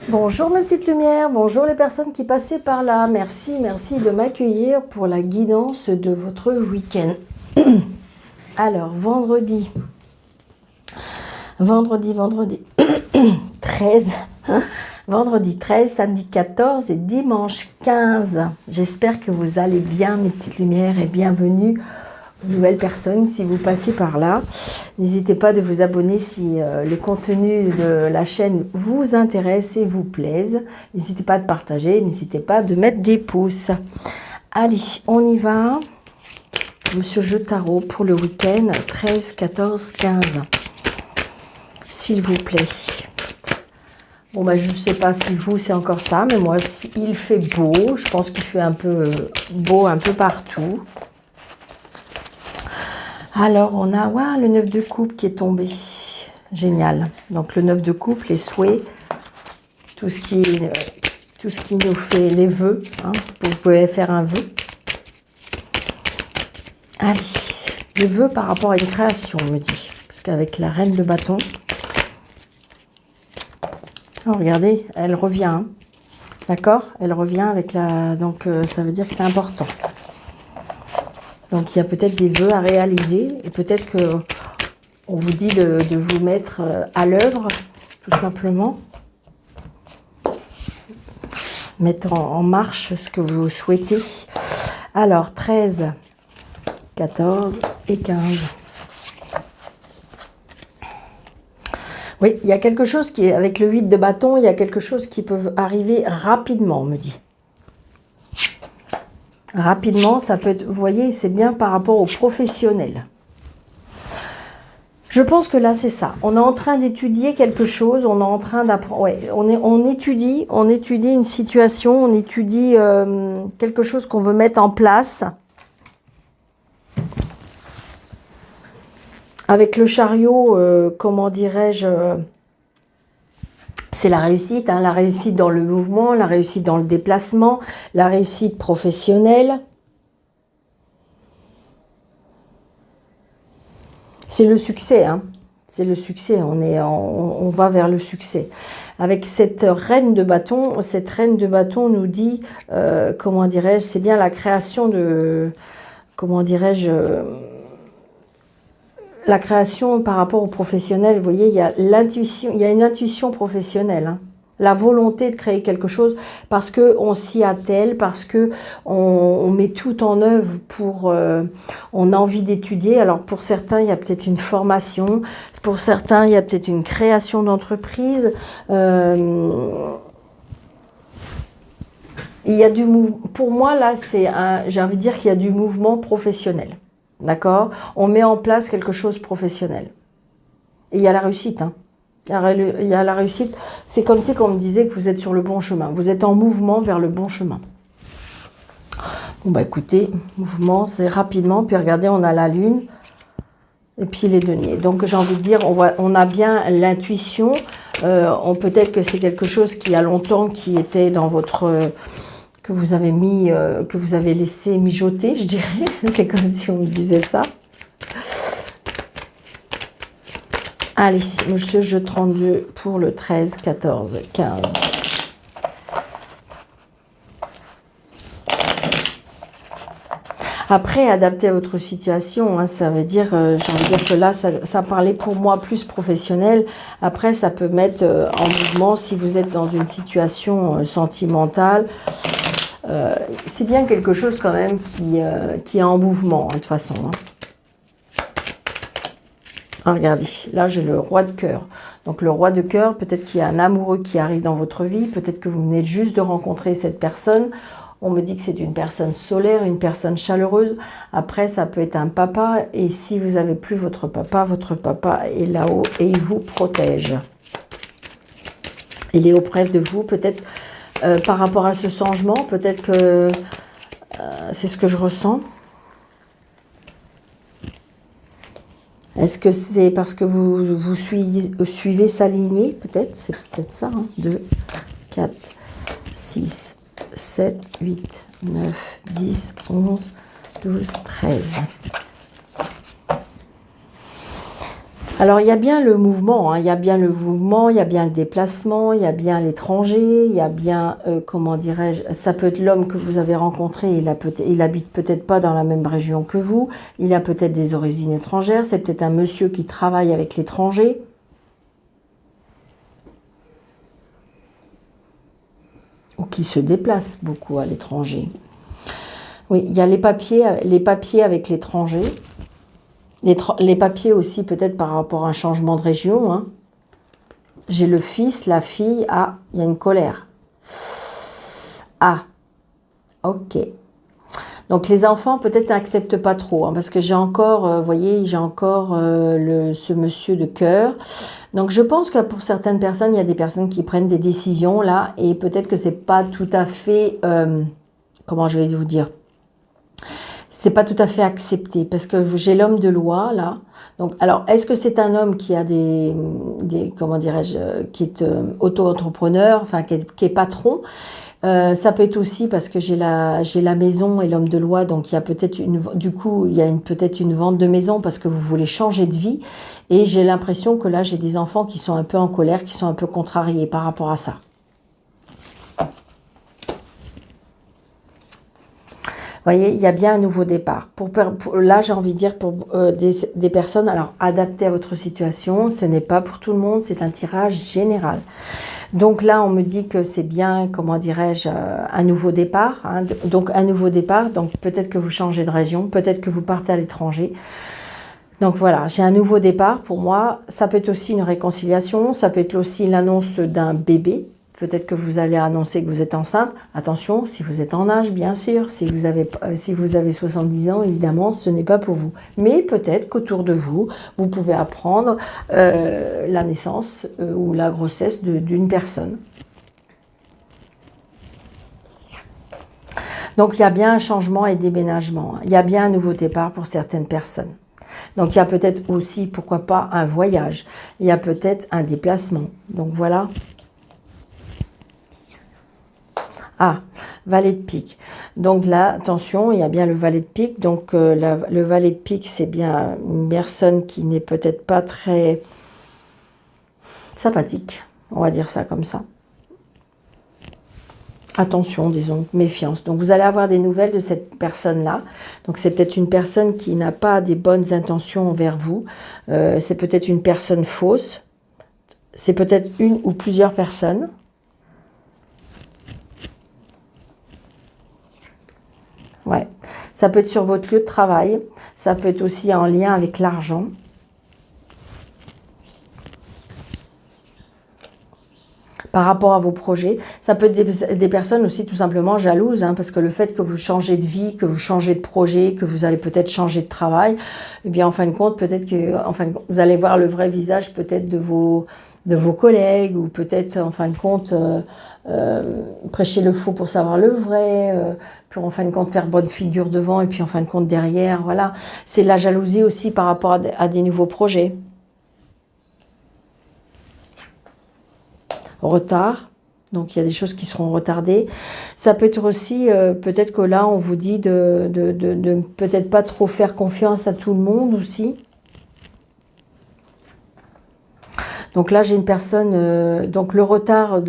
Bonjour mes petites lumières, bonjour les personnes qui passaient par là. Merci de m'accueillir pour la guidance de votre week-end. Alors, vendredi 13, vendredi 13, samedi 14 et dimanche 15. J'espère que vous allez bien mes petites lumières et bienvenue aux nouvelles personnes si vous passez par là. N'hésitez pas de vous abonner si le contenu de la chaîne vous intéresse et vous plaise. N'hésitez pas de partager, n'hésitez pas de mettre des pouces. Allez, on y va. Monsieur Jeu Tarot pour le week-end 13, 14, 15. S'il vous plaît. Bon, je ne sais pas si vous, c'est encore ça, mais moi, il fait beau. Je pense qu'il fait un peu beau un peu partout. Alors, on a le 9 de coupe qui est tombé. Génial. Donc, le 9 de coupe, les souhaits, tout ce qui nous fait les vœux. Hein. Vous pouvez faire un vœu. Allez, le vœu par rapport à une création, on me dit. Parce qu'avec la reine de bâton, oh, regardez, elle revient. Hein. D'accord? Elle revient avec la... Donc, ça veut dire que c'est important. Donc, il y a peut-être des vœux à réaliser et peut-être qu'on vous dit de vous mettre à l'œuvre, tout simplement. Mettre en marche ce que vous souhaitez. Alors, 13, 14 et 15. Oui, il y a quelque chose qui est, avec le 8 de bâton, il y a quelque chose qui peut arriver rapidement, on me dit. Rapidement, ça peut être, vous voyez, c'est bien par rapport aux professionnels. Je pense que là, c'est ça. On est en train d'étudier quelque chose, on est en train d'apprendre. Ouais, on étudie une situation, on étudie quelque chose qu'on veut mettre en place. Avec le chariot, comment dirais-je, c'est la réussite, hein, la réussite dans le mouvement, la réussite dans le déplacement, la réussite professionnelle. C'est le succès, hein. C'est le succès, on va vers le succès. Avec cette reine de bâton nous dit, comment dirais-je, c'est bien la création de, comment dirais-je, la création par rapport aux professionnels. Vous voyez, il y a l'intuition, il y a une intuition professionnelle, hein. La volonté de créer quelque chose parce qu'on s'y attelle, parce qu'on met tout en œuvre pour... on a envie d'étudier. Alors pour certains, il y a peut-être une formation. Pour certains, il y a peut-être une création d'entreprise. Il y a du mouvement. Pour moi, là, j'ai envie de dire qu'il y a du mouvement professionnel. D'accord? On met en place quelque chose de professionnel. Et il y a la réussite, hein. Il y a la réussite, c'est comme si on me disait que vous êtes sur le bon chemin. Vous êtes en mouvement vers le bon chemin. Bon, écoutez, mouvement, c'est rapidement. Puis regardez, on a la lune et puis les deniers. Donc, j'ai envie de dire, on a bien l'intuition. Peut-être que c'est quelque chose qui a longtemps, qui était dans votre... que vous avez mis, que vous avez laissé mijoter, je dirais. C'est comme si on me disait ça. Allez, monsieur Jeu 32 pour le 13, 14, 15. Après, adapter à votre situation, hein, ça veut dire, j'ai envie de dire que là, ça parlait pour moi plus professionnel. Après, ça peut mettre en mouvement si vous êtes dans une situation sentimentale. C'est bien quelque chose quand même qui est en mouvement, hein, de toute façon. Hein. Ah, regardez, là j'ai le roi de cœur. Donc le roi de cœur, peut-être qu'il y a un amoureux qui arrive dans votre vie, peut-être que vous venez juste de rencontrer cette personne. On me dit que c'est une personne solaire, une personne chaleureuse. Après, ça peut être un papa. Et si vous n'avez plus votre papa est là-haut et il vous protège. Il est auprès de vous, peut-être par rapport à ce changement, peut-être que c'est ce que je ressens. Est-ce que c'est parce que vous suivez sa lignée? Peut-être, c'est peut-être ça. Hein. 2, 4, 6, 7, 8, 9, 10, 11, 12, 13. Alors, il y a bien le mouvement, hein, il y a bien le mouvement, il y a bien le déplacement, il y a bien l'étranger, il y a bien, comment dirais-je, ça peut être l'homme que vous avez rencontré, il habite peut-être pas dans la même région que vous, il a peut-être des origines étrangères, c'est peut-être un monsieur qui travaille avec l'étranger. Ou qui se déplace beaucoup à l'étranger. Oui, il y a les papiers avec l'étranger. Les papiers aussi peut-être par rapport à un changement de région. Hein. J'ai le fils, la fille. Ah, il y a une colère. Ah, ok. Donc les enfants peut-être n'acceptent pas trop. Hein, parce que j'ai encore, vous voyez, j'ai encore ce monsieur de cœur. Donc je pense que pour certaines personnes, il y a des personnes qui prennent des décisions là. Et peut-être que c'est pas tout à fait... comment je vais vous dire, c'est pas tout à fait accepté parce que j'ai l'homme de loi là. Donc, alors, est-ce que c'est un homme qui a des comment dirais-je, qui est auto-entrepreneur, enfin qui est patron? Ça peut être aussi parce que j'ai la maison et l'homme de loi, donc il y a peut-être du coup il y a peut-être une vente de maison parce que vous voulez changer de vie. Et j'ai l'impression que là j'ai des enfants qui sont un peu en colère, qui sont un peu contrariés par rapport à ça. Vous voyez, il y a bien un nouveau départ. Là, j'ai envie de dire pour des personnes, alors adaptées à votre situation, ce n'est pas pour tout le monde, c'est un tirage général. Donc là, on me dit que c'est bien, comment dirais-je, un nouveau départ. Hein, donc un nouveau départ, donc peut-être que vous changez de région, peut-être que vous partez à l'étranger. Donc voilà, j'ai un nouveau départ pour moi. Ça peut être aussi une réconciliation, ça peut être aussi l'annonce d'un bébé. Peut-être que vous allez annoncer que vous êtes enceinte. Attention, si vous êtes en âge, bien sûr. Si vous avez 70 ans, évidemment, ce n'est pas pour vous. Mais peut-être qu'autour de vous, vous pouvez apprendre la naissance ou la grossesse d'une personne. Donc, il y a bien un changement et déménagement. Il y a bien un nouveau départ pour certaines personnes. Donc, il y a peut-être aussi, pourquoi pas, un voyage. Il y a peut-être un déplacement. Donc, voilà. Ah, valet de pique. Donc là, attention, il y a bien le valet de pique. Donc le valet de pique, c'est bien une personne qui n'est peut-être pas très sympathique. On va dire ça comme ça. Attention, disons, méfiance. Donc vous allez avoir des nouvelles de cette personne-là. Donc c'est peut-être une personne qui n'a pas des bonnes intentions envers vous. C'est peut-être une personne fausse. C'est peut-être une ou plusieurs personnes. Ouais, ça peut être sur votre lieu de travail, ça peut être aussi en lien avec l'argent. Par rapport à vos projets, ça peut être des personnes aussi tout simplement jalouses, hein, parce que le fait que vous changez de vie, que vous changez de projet, que vous allez peut-être changer de travail, eh bien en fin de compte, peut-être que vous allez voir le vrai visage peut-être de vos collègues, ou peut-être en fin de compte prêcher le faux pour savoir le vrai, pour en fin de compte faire bonne figure devant et puis en fin de compte derrière, voilà. C'est de la jalousie aussi par rapport à des nouveaux projets. Retard, donc il y a des choses qui seront retardées. Ça peut être aussi, peut-être que là on vous dit de peut-être pas trop faire confiance à tout le monde aussi. Donc là, j'ai une personne, donc le retard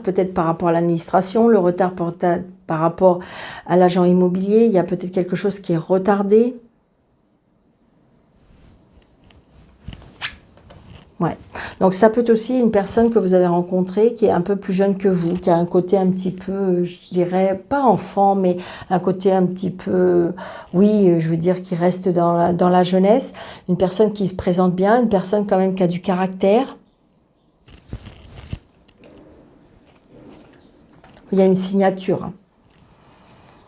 peut-être par rapport à l'administration, le retard par rapport à l'agent immobilier, il y a peut-être quelque chose qui est retardé. Ouais. Donc ça peut être aussi une personne que vous avez rencontrée qui est un peu plus jeune que vous, qui a un côté un petit peu, je dirais, pas enfant, mais un côté un petit peu, oui, je veux dire, qui reste dans la jeunesse. Une personne qui se présente bien, une personne quand même qui a du caractère. Il y a une signature.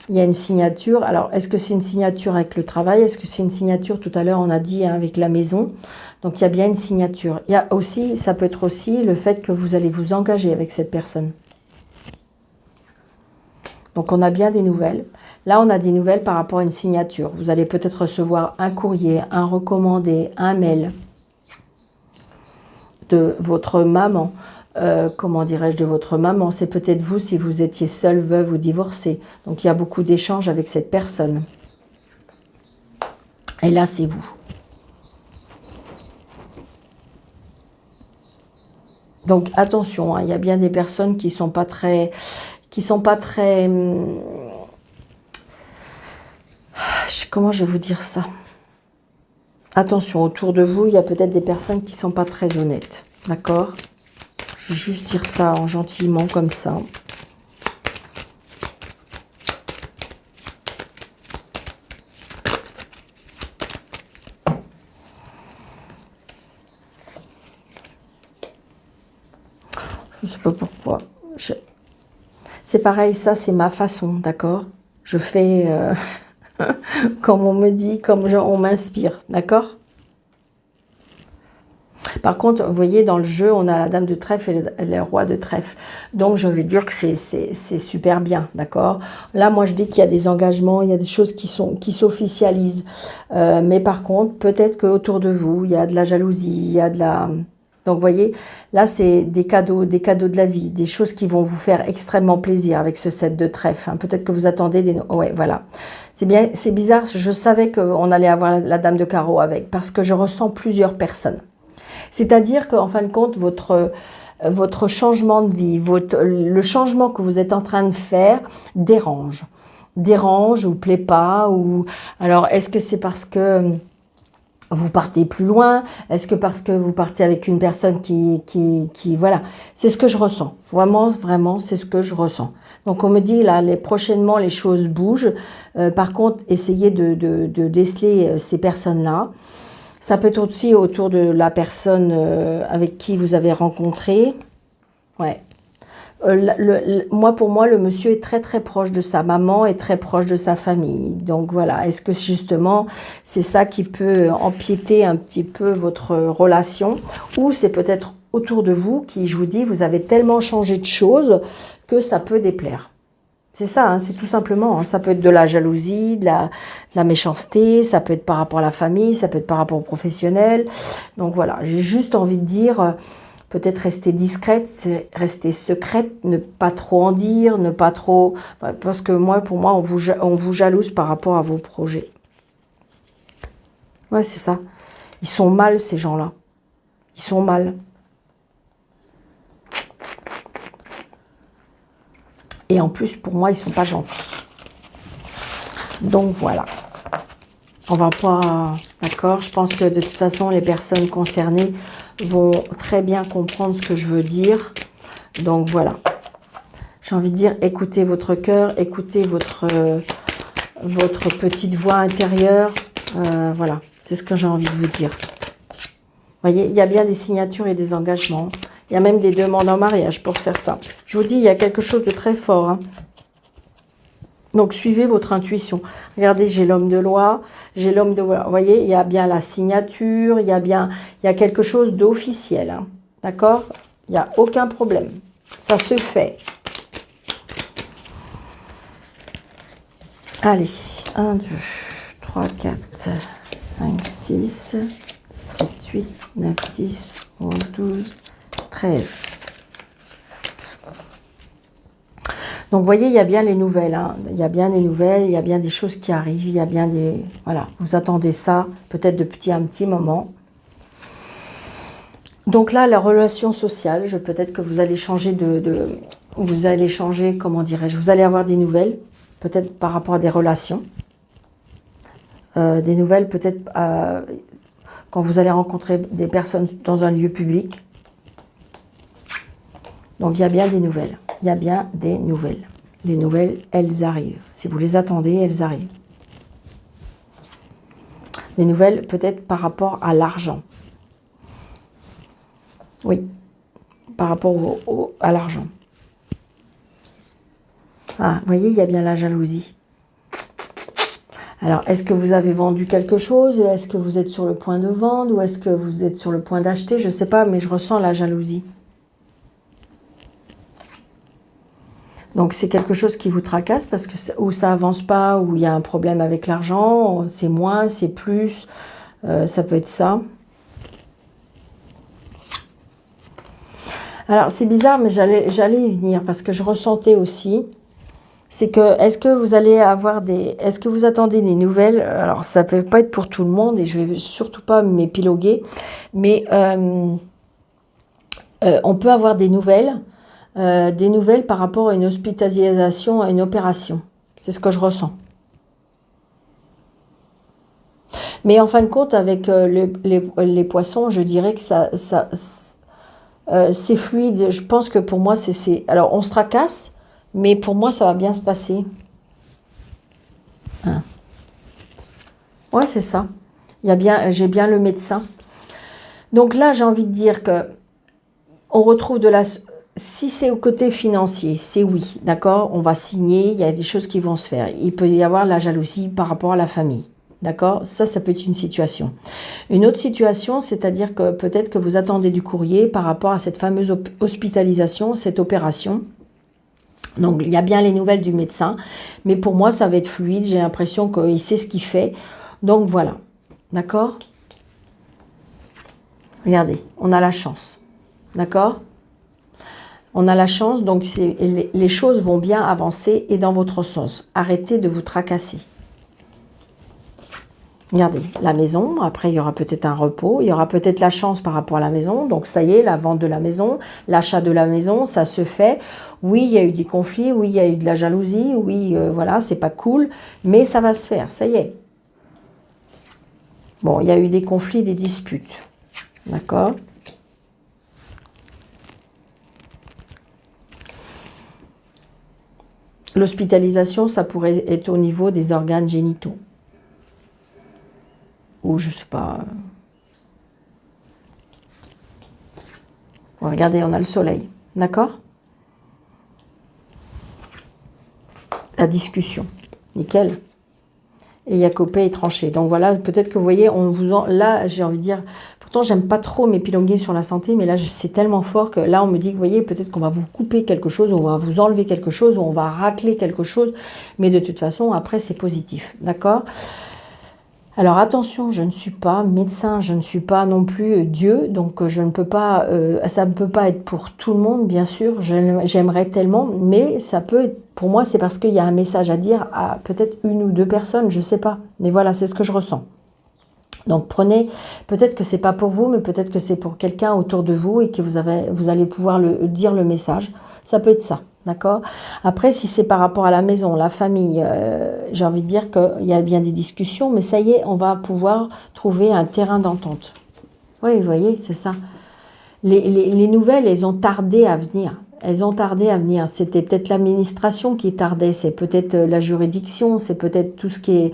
Il y a une signature. Alors, est-ce que c'est une signature avec le travail? Est-ce que c'est une signature, tout à l'heure, on a dit, hein, avec la maison? Donc, il y a bien une signature. Il y a aussi, ça peut être aussi le fait que vous allez vous engager avec cette personne. Donc, on a bien des nouvelles. Là, on a des nouvelles par rapport à une signature. Vous allez peut-être recevoir un courrier, un recommandé, un mail de votre maman. Comment dirais-je, de votre maman. C'est peut-être vous si vous étiez seule, veuve ou divorcée. Donc, il y a beaucoup d'échanges avec cette personne. Et là, c'est vous. Donc attention, hein, il y a bien des personnes qui sont pas très, comment je vais vous dire ça? Attention, autour de vous, il y a peut-être des personnes qui sont pas très honnêtes, d'accord? Je vais juste dire ça en gentiment comme ça. Je ne sais pas pourquoi. C'est pareil, ça c'est ma façon, d'accord? Je fais comme on me dit, comme on m'inspire, d'accord? Par contre, vous voyez, dans le jeu, on a la dame de trèfle et le roi de trèfle. Donc, je vais dire que c'est super bien, d'accord? Là, moi, je dis qu'il y a des engagements, il y a des choses qui s'officialisent. Mais par contre, peut-être qu'autour de vous, il y a de la jalousie, il y a de la... Donc, vous voyez, là, c'est des cadeaux de la vie, des choses qui vont vous faire extrêmement plaisir avec ce set de trèfle. Hein. Peut-être que vous attendez des... Ouais, voilà. C'est bien, c'est bizarre, je savais qu'on allait avoir la dame de carreau avec, parce que je ressens plusieurs personnes. C'est-à-dire qu'en fin de compte, votre changement de vie, le changement que vous êtes en train de faire dérange ou plaît pas. Ou alors, est-ce que c'est parce que vous partez plus loin? Est-ce que parce que vous partez avec une personne qui voilà, c'est ce que je ressens. Vraiment, vraiment, c'est ce que je ressens. Donc, on me dit, là, prochainement, les choses bougent. Par contre, essayez de déceler ces personnes-là. Ça peut être aussi autour de la personne avec qui vous avez rencontré. Ouais. Pour moi, le monsieur est très très proche de sa maman et très proche de sa famille. Donc voilà, est-ce que justement c'est ça qui peut empiéter un petit peu votre relation? Ou c'est peut-être autour de vous qui, je vous dis, vous avez tellement changé de choses que ça peut déplaire. C'est ça, hein, c'est tout simplement. Hein. Ça peut être de la jalousie, de la méchanceté, ça peut être par rapport à la famille, ça peut être par rapport au professionnel. Donc voilà, j'ai juste envie de dire, peut-être rester discrète, rester secrète, ne pas trop en dire, ne pas trop... Parce que pour moi, on vous jalouse par rapport à vos projets. Ouais, c'est ça. Ils sont mal, ces gens-là. Ils sont mal. Et en plus, pour moi, ils ne sont pas gentils. Donc, voilà. On va pas... D'accord? Je pense que de toute façon, les personnes concernées vont très bien comprendre ce que je veux dire. Donc, voilà. J'ai envie de dire, écoutez votre cœur, écoutez votre petite voix intérieure. Voilà. C'est ce que j'ai envie de vous dire. Vous voyez, il y a bien des signatures et des engagements. Il y a même des demandes en mariage pour certains. Je vous dis, il y a quelque chose de très fort. Hein. Donc, suivez votre intuition. Regardez, j'ai l'homme de loi, j'ai l'homme de loi. Vous voyez, il y a bien la signature, il y a quelque chose d'officiel. Hein. D'accord? Il n'y a aucun problème. Ça se fait. Allez, 1, 2, 3, 4, 5, 6, 7, 8, 9, 10, 11, 12, 13. Donc, vous voyez, il y a bien les nouvelles. Hein. Il y a bien des nouvelles, il y a bien des choses qui arrivent, il y a bien des... Voilà, vous attendez ça, peut-être depuis un petit moment. Donc là, la relation sociale, peut-être que vous allez changer vous allez changer, comment dirais-je, vous allez avoir des nouvelles, peut-être par rapport à des relations. Des nouvelles, peut-être quand vous allez rencontrer des personnes dans un lieu public. Donc, il y a bien des nouvelles. Il y a bien des nouvelles. Les nouvelles, elles arrivent. Si vous les attendez, elles arrivent. Des nouvelles, peut-être par rapport à l'argent. Oui, par rapport à l'argent. Ah, vous voyez, il y a bien la jalousie. Alors, est-ce que vous avez vendu quelque chose? Est-ce que vous êtes sur le point de vendre? Ou est-ce que vous êtes sur le point d'acheter? Je ne sais pas, mais je ressens la jalousie. Donc, c'est quelque chose qui vous tracasse parce que ou ça avance pas, ou il y a un problème avec l'argent, c'est moins, c'est plus, ça peut être ça. Alors, c'est bizarre, mais j'allais y venir parce que je ressentais aussi, c'est que, est-ce que vous allez avoir est-ce que vous attendez des nouvelles? Alors, ça peut pas être pour tout le monde et je vais surtout pas m'épiloguer, mais On peut avoir des nouvelles par rapport à une hospitalisation, à une opération. C'est ce que je ressens. Mais en fin de compte, avec les poissons, je dirais que c'est fluide. Je pense que pour moi, c'est... Alors, on se tracasse, mais pour moi, ça va bien se passer. Hein. Ouais, c'est ça. J'ai bien le médecin. Donc là, j'ai envie de dire que on retrouve de la... Si c'est au côté financier, c'est oui, d'accord, on va signer, il y a des choses qui vont se faire. Il peut y avoir la jalousie par rapport à la famille, d'accord. Ça peut être une situation. Une autre situation, c'est-à-dire que peut-être que vous attendez du courrier par rapport à cette fameuse hospitalisation, cette opération. Donc, il y a bien les nouvelles du médecin, mais pour moi, ça va être fluide. J'ai l'impression qu'il sait ce qu'il fait. Donc, voilà, d'accord. Regardez, on a la chance, d'accord. On a la chance, donc les choses vont bien avancer et dans votre sens. Arrêtez de vous tracasser. Regardez, la maison, après il y aura peut-être un repos, il y aura peut-être la chance par rapport à la maison. Donc ça y est, la vente de la maison, l'achat de la maison, ça se fait. Oui, il y a eu des conflits, oui, il y a eu de la jalousie, oui, voilà, c'est pas cool, mais ça va se faire, ça y est. Bon, il y a eu des conflits, des disputes, d'accord ? L'hospitalisation, ça pourrait être au niveau des organes génitaux. Ou je sais pas. Regardez, on a le soleil. D'accord? La discussion. Nickel. Et Jacopé est tranché. Donc voilà, peut-être que vous voyez, là, j'ai envie de dire... Pourtant, j'aime pas trop m'épiloguer sur la santé, mais là, c'est tellement fort que là, on me dit que, vous voyez, peut-être qu'on va vous couper quelque chose, on va vous enlever quelque chose, ou on va racler quelque chose. Mais de toute façon, après, c'est positif. D'accord? Alors attention, je ne suis pas médecin, je ne suis pas non plus Dieu, donc je ne peux pas, ça ne peut pas être pour tout le monde, bien sûr, j'aimerais tellement, mais ça peut être, pour moi, c'est parce qu'il y a un message à dire à peut-être une ou deux personnes, je ne sais pas, mais voilà, c'est ce que je ressens. Donc prenez, peut-être que c'est pas pour vous, mais peut-être que c'est pour quelqu'un autour de vous et que vous allez pouvoir dire le message. Ça peut être ça, d'accord? Après, si c'est par rapport à la maison, la famille, j'ai envie de dire qu'il y a bien des discussions, mais ça y est, on va pouvoir trouver un terrain d'entente. Oui, vous voyez, c'est ça. Les nouvelles, elles ont tardé à venir. Elles ont tardé à venir. C'était peut-être l'administration qui tardait, c'est peut-être la juridiction, c'est peut-être tout ce qui est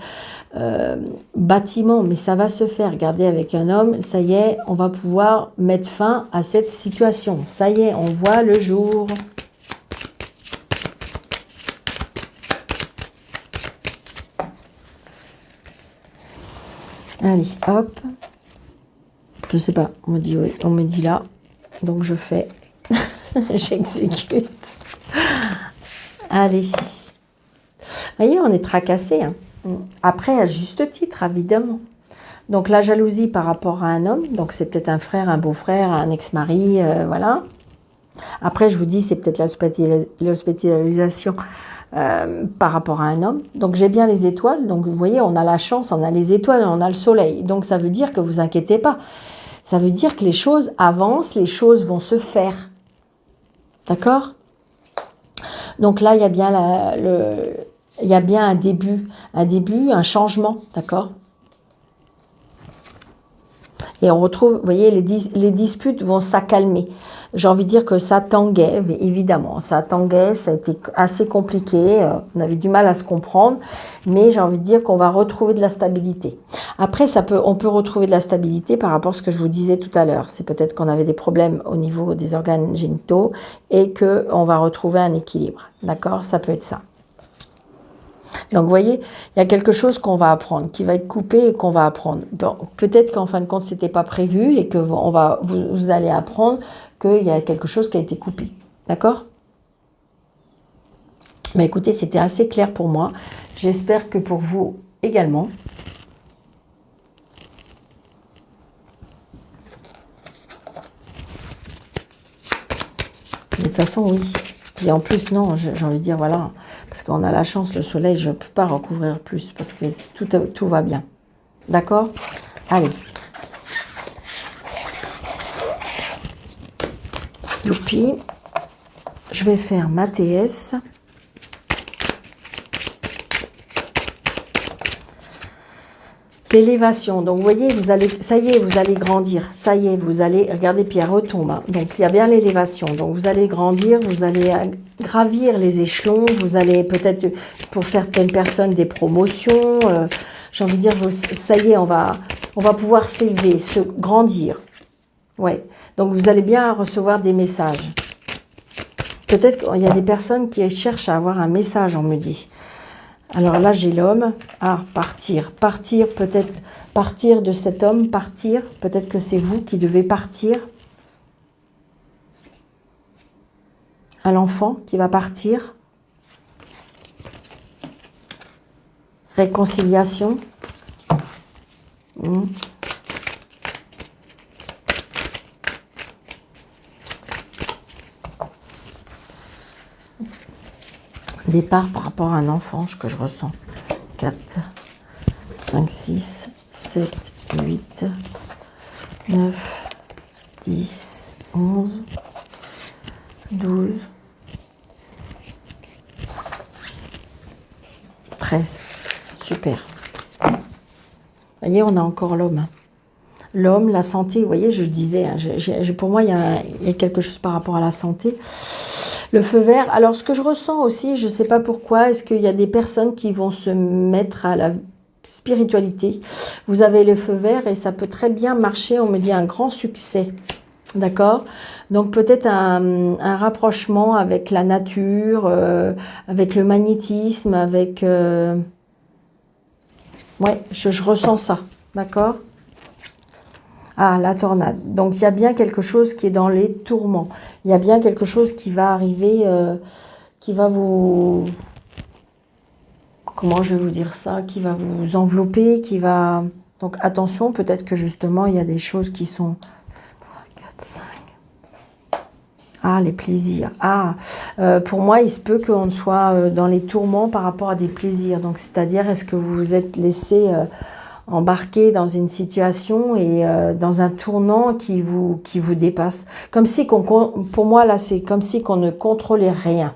bâtiment, mais ça va se faire. Regardez, avec un homme, ça y est, on va pouvoir mettre fin à cette situation. Ça y est, on voit le jour. Allez, hop. Je sais pas, on me dit oui, on me dit là. Donc je fais, j'exécute. Allez. Vous voyez, on est tracassé. Hein. Après, à juste titre, évidemment. Donc la jalousie par rapport à un homme, donc c'est peut-être un frère, un beau-frère, un ex-mari, voilà. Après, je vous dis, c'est peut-être l'hospitalisation par rapport à un homme. Donc j'ai bien les étoiles, donc vous voyez, on a la chance, on a les étoiles, on a le soleil. Donc ça veut dire que vous inquiétez pas. Ça veut dire que les choses avancent, les choses vont se faire. D'accord? Donc là, il y a bien il y a bien un début, un changement, d'accord? Et on retrouve, vous voyez, les disputes vont s'accalmer. J'ai envie de dire que ça tanguait, mais évidemment, ça tanguait, ça a été assez compliqué, on avait du mal à se comprendre, mais j'ai envie de dire qu'on va retrouver de la stabilité. Après, on peut retrouver de la stabilité par rapport à ce que je vous disais tout à l'heure. C'est peut-être qu'on avait des problèmes au niveau des organes génitaux et qu'on va retrouver un équilibre. D'accord? Ça peut être ça. Donc, vous voyez, il y a quelque chose qu'on va apprendre, qui va être coupé et qu'on va apprendre. Bon, peut-être qu'en fin de compte, ce n'était pas prévu et que vous allez apprendre qu'il y a quelque chose qui a été coupé. D'accord? Mais écoutez, c'était assez clair pour moi. J'espère que pour vous également. De toute façon, oui. Et en plus, non, j'ai envie de dire, voilà, parce qu'on a la chance, le soleil, je ne peux pas recouvrir plus, parce que tout va bien. D'accord? Allez. Youpi. Je vais faire ma TS. L'élévation, donc vous voyez, vous allez, ça y est, vous allez grandir, ça y est, vous allez, regardez, puis elle retombe, hein. Donc il y a bien l'élévation, donc vous allez grandir, vous allez gravir les échelons, vous allez peut-être, pour certaines personnes, des promotions, j'ai envie de dire, ça y est, on va pouvoir s'élever, se grandir, ouais, donc vous allez bien recevoir des messages. Peut-être qu'il y a des personnes qui cherchent à avoir un message, on me dit. Alors là, j'ai l'homme. Ah, partir. Partir, peut-être partir de cet homme, partir. Peut-être que c'est vous qui devez partir. À l'enfant qui va partir. Réconciliation. Départ par rapport à un enfant, ce que je ressens. 4, 5, 6, 7, 8, 9, 10, 11, 12, 13. Super. Vous voyez, on a encore l'homme. L'homme, la santé, vous voyez, je disais, hein, pour moi, il y a quelque chose par rapport à la santé. Le feu vert, alors ce que je ressens aussi, je ne sais pas pourquoi, est-ce qu'il y a des personnes qui vont se mettre à la spiritualité. Vous avez le feu vert et ça peut très bien marcher, on me dit un grand succès. D'accord? Donc peut-être un rapprochement avec la nature, avec le magnétisme, avec... Ouais, je ressens ça. D'accord? Ah, la tornade. Donc, il y a bien quelque chose qui est dans les tourments. Il y a bien quelque chose qui va arriver, qui va vous... Comment je vais vous dire ça? Qui va vous envelopper, qui va... Donc, attention, peut-être que justement, il y a des choses qui sont... 3, 4, 5. Ah, les plaisirs. Ah, pour moi, il se peut qu'on soit dans les tourments par rapport à des plaisirs. Donc, c'est-à-dire, est-ce que vous vous êtes laissé... embarqué dans une situation et dans un tournant qui vous dépasse. Comme si pour moi là, c'est comme si qu'on ne contrôlait rien.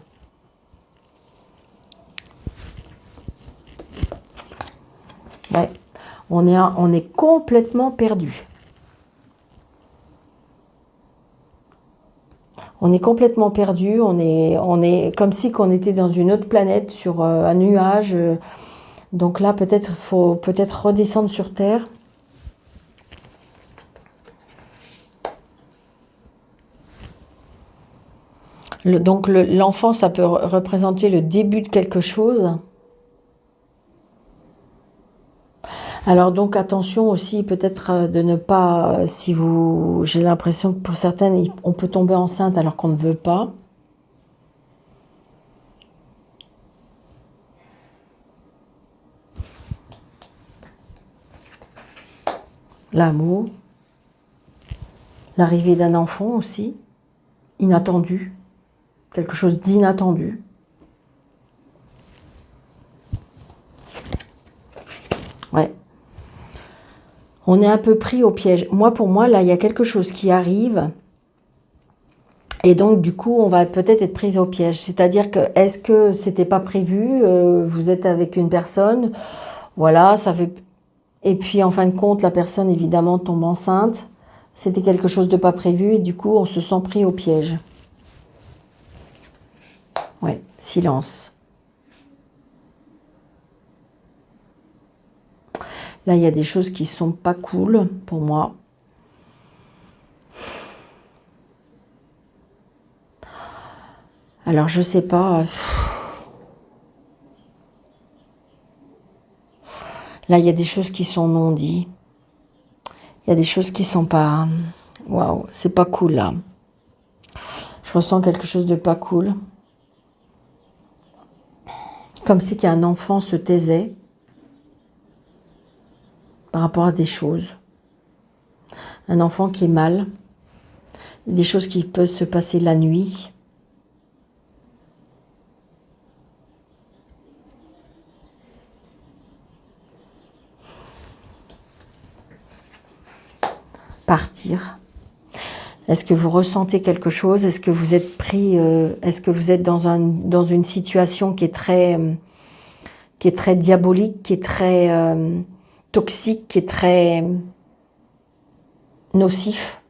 Ouais, on est complètement perdu. On est complètement perdu. On est comme si qu'on était dans une autre planète sur un nuage. Donc là, peut-être faut redescendre sur Terre. Donc l'enfant, ça peut représenter le début de quelque chose. Alors donc attention aussi peut-être de ne pas, j'ai l'impression que pour certaines, on peut tomber enceinte alors qu'on ne veut pas. L'amour, l'arrivée d'un enfant aussi, inattendu, quelque chose d'inattendu. Ouais. On est un peu pris au piège. Pour moi, là, il y a quelque chose qui arrive. Et donc, du coup, on va peut-être être pris au piège. C'est-à-dire que, est-ce que c'était pas prévu? Vous êtes avec une personne, voilà, ça fait... Et puis, en fin de compte, la personne, évidemment, tombe enceinte. C'était quelque chose de pas prévu et du coup, on se sent pris au piège. Ouais, silence. Là, il y a des choses qui sont pas cool pour moi. Alors, je sais pas. Là, il y a des choses qui sont non dites. Il y a des choses qui sont pas... Waouh, c'est pas cool, là. Je ressens quelque chose de pas cool. Comme si qu'un enfant se taisait par rapport à des choses. Un enfant qui est mal. Des choses qui peuvent se passer la nuit. Partir. Est-ce que vous ressentez quelque chose? Est-ce que vous êtes pris, est-ce que vous êtes dans une situation qui est très diabolique, qui est très toxique, qui est très nocif?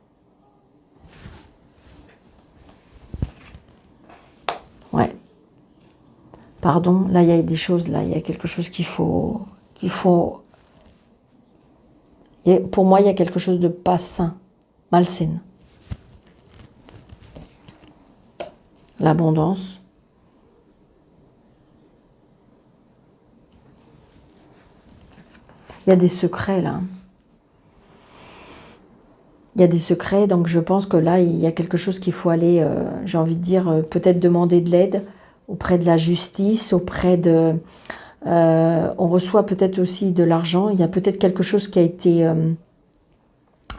Ouais. Pardon, là il y a des choses, là il y a quelque chose pour moi il y a quelque chose de pas sain, malsain. L'abondance. Il y a des secrets là. Il y a des secrets, donc je pense que là, il y a quelque chose qu'il faut aller, j'ai envie de dire, peut-être demander de l'aide auprès de la justice, auprès de... on reçoit peut-être aussi de l'argent. Il y a peut-être quelque chose qui a été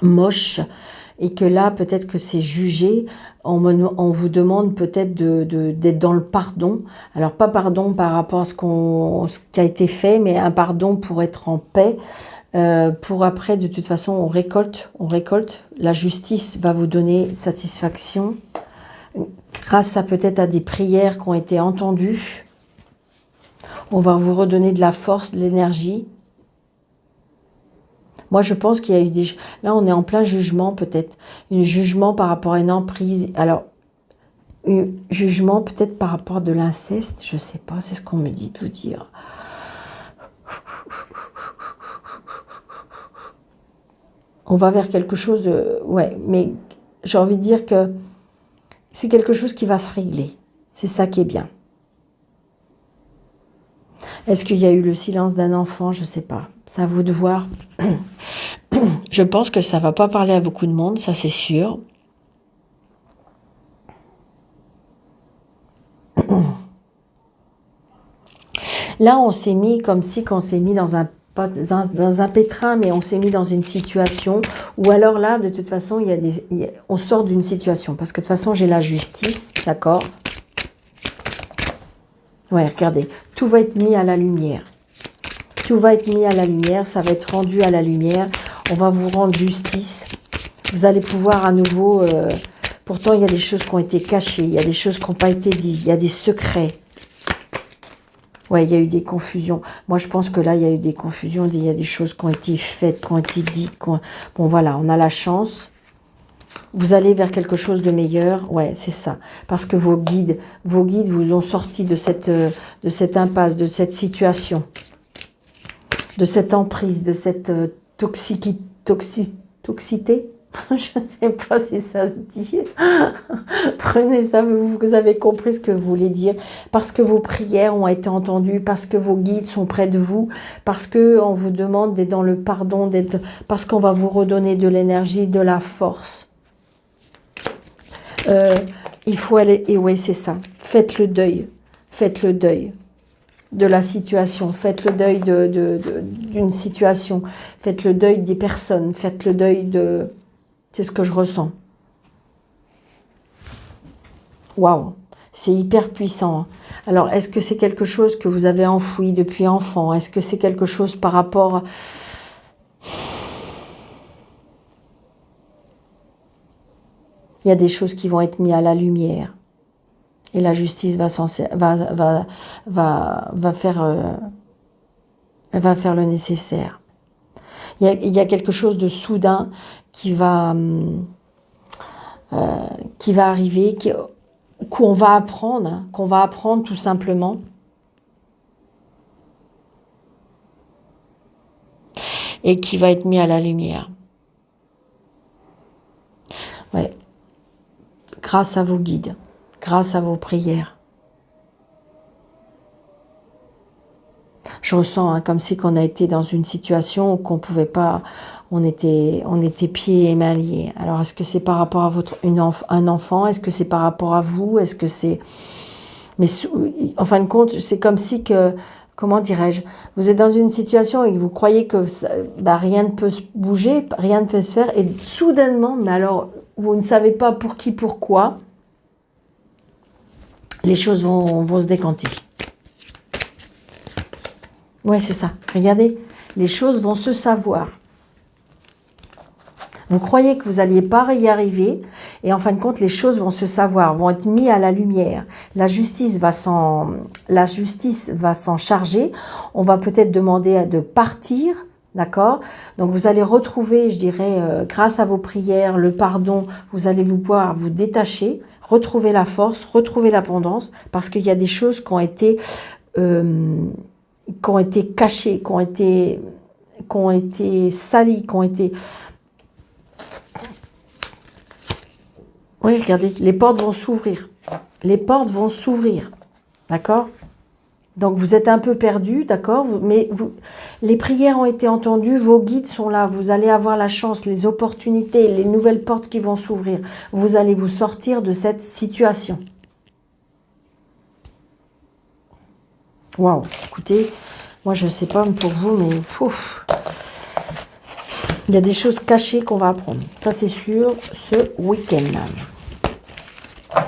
moche et que là, peut-être que c'est jugé. On vous demande peut-être d'être dans le pardon. Alors, pas pardon par rapport à ce qui a été fait, mais un pardon pour être en paix. Pour après, de toute façon, on récolte. La justice va vous donner satisfaction grâce à peut-être à des prières qui ont été entendues. On va vous redonner de la force, de l'énergie. Moi, je pense qu'il y a eu des... Là, on est en plein jugement, peut-être. Un jugement par rapport à une emprise. Alors, un jugement peut-être par rapport à de l'inceste. Je ne sais pas, c'est ce qu'on me dit de vous dire. On va vers quelque chose de... Ouais, mais j'ai envie de dire que c'est quelque chose qui va se régler. C'est ça qui est bien. Est-ce qu'il y a eu le silence d'un enfant? Je ne sais pas. C'est à vous de voir. Je pense que ça ne va pas parler à beaucoup de monde, ça c'est sûr. Là, on s'est mis comme si on s'est mis dans un... pas dans un pétrin, mais on s'est mis dans une situation où alors là, de toute façon, on sort d'une situation. Parce que de toute façon, j'ai la justice, d'accord? Ouais, regardez, tout va être mis à la lumière. Tout va être mis à la lumière, ça va être rendu à la lumière. On va vous rendre justice. Vous allez pouvoir à nouveau... pourtant, il y a des choses qui ont été cachées, il y a des choses qui n'ont pas été dites, il y a des secrets. Ouais, il y a eu des confusions. Moi, je pense que là, il y a eu des confusions, il y a des choses qui ont été faites, qui ont été dites. Bon, voilà, on a la chance. Vous allez vers quelque chose de meilleur. Ouais, c'est ça. Parce que vos guides vous ont sorti de cette impasse, de cette situation, de cette emprise, de cette toxicité. Je ne sais pas si ça se dit. Prenez ça, vous avez compris ce que vous voulez dire. Parce que vos prières ont été entendues, parce que vos guides sont près de vous, parce qu'on vous demande d'être dans le pardon, parce qu'on va vous redonner de l'énergie, de la force. Il faut aller... Et oui, c'est ça. Faites le deuil. Faites le deuil de la situation. Faites le deuil d'une situation. Faites le deuil des personnes. Faites le deuil de... C'est ce que je ressens. Waouh, c'est hyper puissant. Alors, est-ce que c'est quelque chose que vous avez enfoui depuis enfant? Est-ce que c'est quelque chose par rapport... Il y a des choses qui vont être mises à la lumière. Et la justice va faire le nécessaire. Il y a quelque chose de soudain qui va arriver, qu'on va apprendre tout simplement. Et qui va être mis à la lumière. Ouais. Grâce à vos guides, grâce à vos prières. Je ressens comme si qu'on a été dans une situation où qu'on pouvait pas, on était pieds et mains liés. Alors, est-ce que c'est par rapport à un enfant? Est-ce que c'est par rapport à vous? Est-ce que c'est... Mais en fin de compte, c'est comme si que... Comment dirais-je? Vous êtes dans une situation et que vous croyez que rien ne peut se bouger, rien ne peut se faire. Et soudainement, mais alors, vous ne savez pas pour qui, pourquoi, les choses vont se décanter. Ouais, c'est ça. Regardez, les choses vont se savoir. Vous croyez que vous n'alliez pas y arriver. Et en fin de compte, les choses vont se savoir, vont être mises à la lumière. La justice va s'en charger. On va peut-être demander de partir, d'accord? Donc vous allez retrouver, je dirais, grâce à vos prières, le pardon, vous allez pouvoir vous détacher, retrouver la force, retrouver l'abondance, parce qu'il y a des choses qui ont été cachées, qui ont été salies, qui ont été... Oui, regardez, les portes vont s'ouvrir. Les portes vont s'ouvrir, d'accord? Donc, vous êtes un peu perdu, d'accord? Mais les prières ont été entendues, vos guides sont là. Vous allez avoir la chance, les opportunités, les nouvelles portes qui vont s'ouvrir. Vous allez vous sortir de cette situation. Waouh, écoutez, moi, je ne sais pas pour vous, mais... Ouf, il y a des choses cachées qu'on va apprendre. Ça, c'est sûr, ce week-end.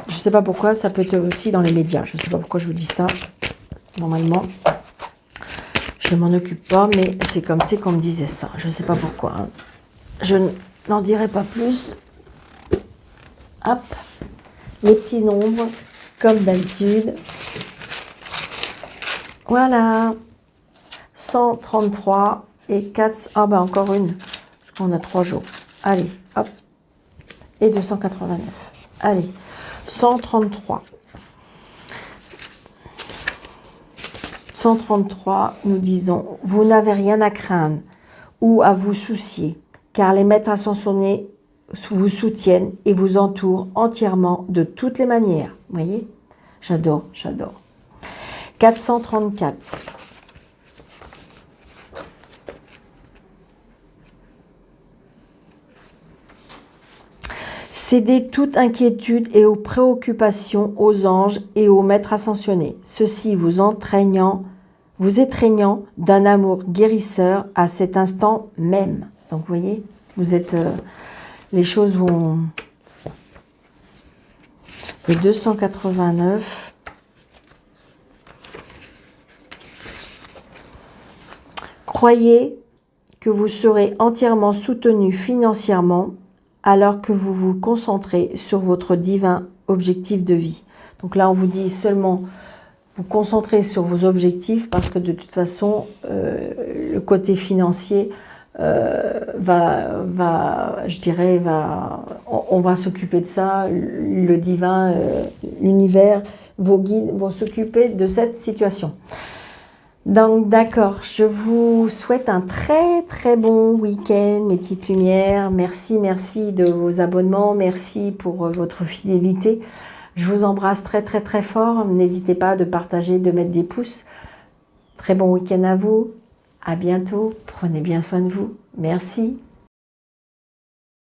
Je ne sais pas pourquoi, ça peut être aussi dans les médias. Je ne sais pas pourquoi je vous dis ça. Normalement, je ne m'en occupe pas, mais c'est comme c'est qu'on me disait ça. Je ne sais pas pourquoi. Hein. Je n'en dirai pas plus. Hop, les petits nombres, comme d'habitude. Voilà. 133 et 4... Ah ben encore une, parce qu'on a 3 jours. Allez, hop. Et 289. Allez, 133. 133, nous disons, vous n'avez rien à craindre ou à vous soucier, car les maîtres ascensionnés vous soutiennent et vous entourent entièrement de toutes les manières. Vous voyez? J'adore, j'adore. 434. Cédez toute inquiétude et aux préoccupations aux anges et aux maîtres ascensionnés, ceci vous étreignant d'un amour guérisseur à cet instant même. Donc vous voyez, vous êtes, les choses vont... Et 289. Croyez que vous serez entièrement soutenu financièrement alors que vous vous concentrez sur votre divin objectif de vie. Donc là, on vous dit seulement vous concentrer sur vos objectifs parce que de toute façon, le côté financier on va s'occuper de ça. Le divin, l'univers, vos guides vont s'occuper de cette situation. Donc d'accord, je vous souhaite un très très bon week-end, mes petites lumières. Merci de vos abonnements, merci pour votre fidélité. Je vous embrasse très très très fort. N'hésitez pas de partager, de mettre des pouces. Très bon week-end à vous. À bientôt. Prenez bien soin de vous. Merci.